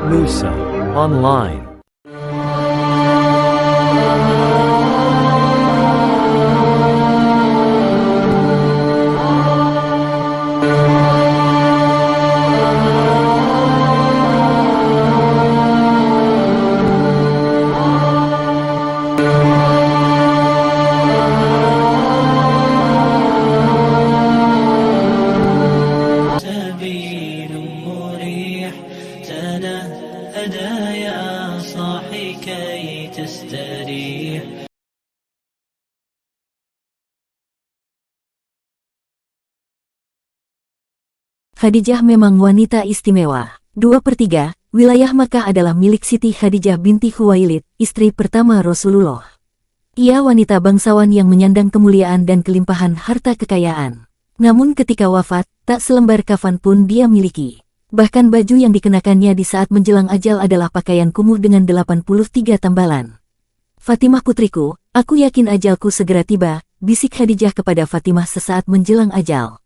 Musa Online. سبيل مريح تنهدى يا صاحي كي تستريح. Khadijah memang wanita istimewa. 2/3 wilayah Makkah adalah milik Siti Khadijah binti Khuwailid, istri pertama Rasulullah. Ia wanita bangsawan yang menyandang kemuliaan dan kelimpahan harta kekayaan. Namun ketika wafat, tak selembar kafan pun dia miliki. Bahkan baju yang dikenakannya di saat menjelang ajal adalah pakaian kumuh dengan 83 tambalan. "Fatimah putriku, aku yakin ajalku segera tiba," bisik Khadijah kepada Fatimah sesaat menjelang ajal.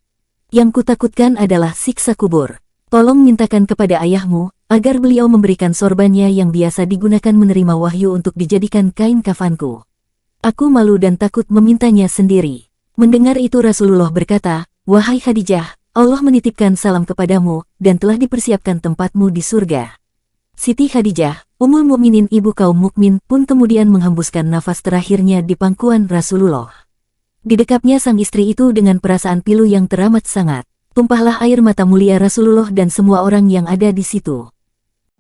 "Yang kutakutkan adalah siksa kubur. Tolong mintakan kepada ayahmu, agar beliau memberikan sorbannya yang biasa digunakan menerima wahyu untuk dijadikan kain kafanku. Aku malu dan takut memintanya sendiri." Mendengar itu Rasulullah berkata, "Wahai Khadijah, Allah menitipkan salam kepadamu, dan telah dipersiapkan tempatmu di surga." Siti Khadijah, Ummul Mukminin ibu kaum mukmin pun kemudian menghembuskan nafas terakhirnya di pangkuan Rasulullah. Didekapnya sang istri itu dengan perasaan pilu yang teramat sangat. Tumpahlah air mata mulia Rasulullah dan semua orang yang ada di situ.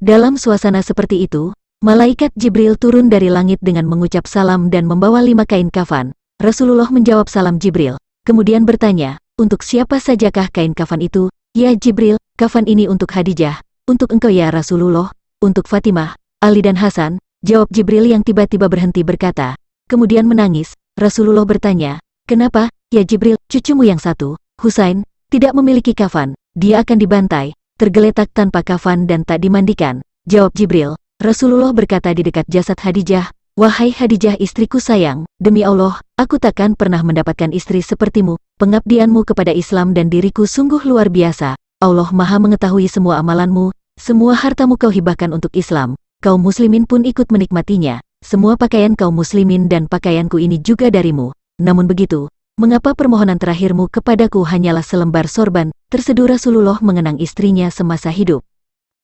Dalam suasana seperti itu, malaikat Jibril turun dari langit dengan mengucap salam dan membawa 5 kain kafan. Rasulullah menjawab salam Jibril, kemudian bertanya, "Untuk siapa sajakah kain kafan itu?" "Ya Jibril, kafan ini untuk Khadijah, untuk engkau ya Rasulullah, untuk Fatimah, Ali dan Hasan," jawab Jibril yang tiba-tiba berhenti berkata, kemudian menangis. Rasulullah bertanya, "Kenapa, ya Jibril, cucumu yang satu, Husain, tidak memiliki kafan? Dia akan dibantai, tergeletak tanpa kafan dan tak dimandikan." Jawab Jibril. Rasulullah berkata di dekat jasad Khadijah, "Wahai Khadijah istriku sayang, demi Allah, aku takkan pernah mendapatkan istri sepertimu. Pengabdianmu kepada Islam dan diriku sungguh luar biasa. Allah Maha mengetahui semua amalanmu, semua hartamu kau hibahkan untuk Islam. Kaum muslimin pun ikut menikmatinya. Semua pakaian kaum muslimin dan pakaianku ini juga darimu. Namun begitu, mengapa permohonan terakhirmu kepadaku hanyalah selembar sorban?" Terseduh Rasulullah mengenang istrinya semasa hidup.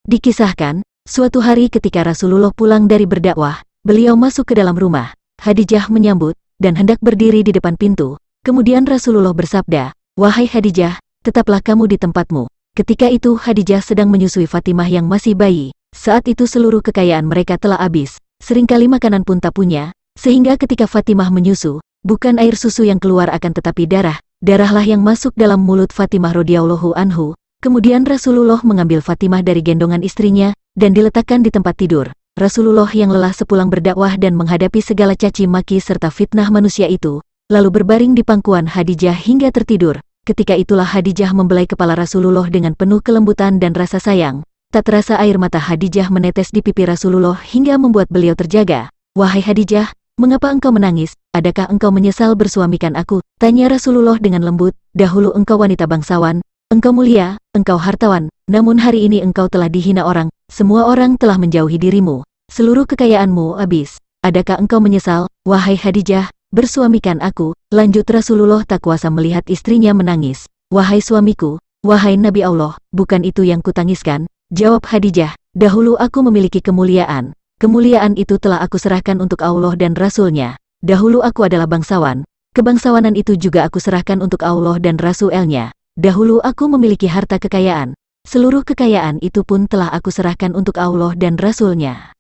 Dikisahkan, suatu hari ketika Rasulullah pulang dari berdakwah, beliau masuk ke dalam rumah. Khadijah menyambut dan hendak berdiri di depan pintu. Kemudian Rasulullah bersabda, "Wahai Khadijah, tetaplah kamu di tempatmu." Ketika itu Khadijah sedang menyusui Fatimah yang masih bayi. Saat itu seluruh kekayaan mereka telah habis. Seringkali makanan pun tak punya, sehingga ketika Fatimah menyusu, bukan air susu yang keluar akan tetapi darah. Darahlah yang masuk dalam mulut Fatimah radhiyallahu anhu. Kemudian Rasulullah mengambil Fatimah dari gendongan istrinya dan diletakkan di tempat tidur. Rasulullah yang lelah sepulang berdakwah dan menghadapi segala caci maki serta fitnah manusia itu, lalu berbaring di pangkuan Khadijah hingga tertidur. Ketika itulah Khadijah membelai kepala Rasulullah dengan penuh kelembutan dan rasa sayang. Tak terasa air mata Khadijah menetes di pipi Rasulullah hingga membuat beliau terjaga. "Wahai Khadijah, mengapa engkau menangis? Adakah engkau menyesal bersuamikan aku?" tanya Rasulullah dengan lembut. "Dahulu engkau wanita bangsawan, engkau mulia, engkau hartawan, namun hari ini engkau telah dihina orang. Semua orang telah menjauhi dirimu. Seluruh kekayaanmu habis. Adakah engkau menyesal, wahai Khadijah, bersuamikan aku?" Lanjut Rasulullah tak kuasa melihat istrinya menangis. "Wahai suamiku, wahai Nabi Allah, bukan itu yang kutangiskan," jawab Khadijah. "Dahulu aku memiliki kemuliaan. Kemuliaan itu telah aku serahkan untuk Allah dan Rasul-Nya. Dahulu aku adalah bangsawan. Kebangsawanan itu juga aku serahkan untuk Allah dan Rasul-Nya. Dahulu aku memiliki harta kekayaan. Seluruh kekayaan itu pun telah aku serahkan untuk Allah dan Rasul-Nya.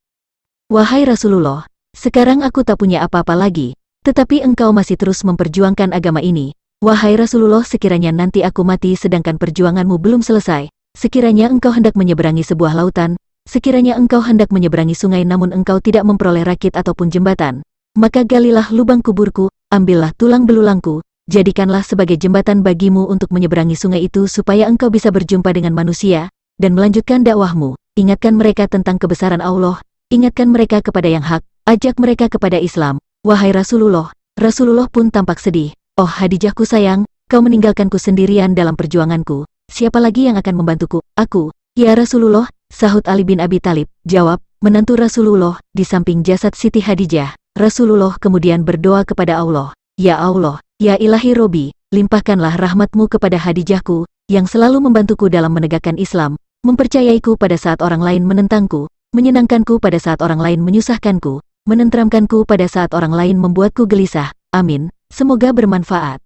Wahai Rasulullah, sekarang aku tak punya apa-apa lagi, tetapi engkau masih terus memperjuangkan agama ini. Wahai Rasulullah, sekiranya nanti aku mati sedangkan perjuanganmu belum selesai, sekiranya engkau hendak menyeberangi sebuah lautan, sekiranya engkau hendak menyeberangi sungai namun engkau tidak memperoleh rakit ataupun jembatan, maka galilah lubang kuburku, ambillah tulang belulangku, jadikanlah sebagai jembatan bagimu untuk menyeberangi sungai itu supaya engkau bisa berjumpa dengan manusia, dan melanjutkan dakwahmu. Ingatkan mereka tentang kebesaran Allah, ingatkan mereka kepada yang hak, ajak mereka kepada Islam." Wahai Rasulullah, Rasulullah pun tampak sedih. "Oh Khadijahku sayang, kau meninggalkanku sendirian dalam perjuanganku. Siapa lagi yang akan membantuku?" "Aku, ya Rasulullah, sahut Ali bin Abi Thalib. Jawab, menantu Rasulullah, di samping jasad Siti Khadijah. Rasulullah kemudian berdoa kepada Allah, Ya Allah, ya ilahi Robi, limpahkanlah rahmatmu kepada Khadijahku, yang selalu membantuku dalam menegakkan Islam, mempercayaiku pada saat orang lain menentangku, menyenangkanku pada saat orang lain menyusahkanku, menenteramkanku pada saat orang lain membuatku gelisah. Amin. Semoga bermanfaat.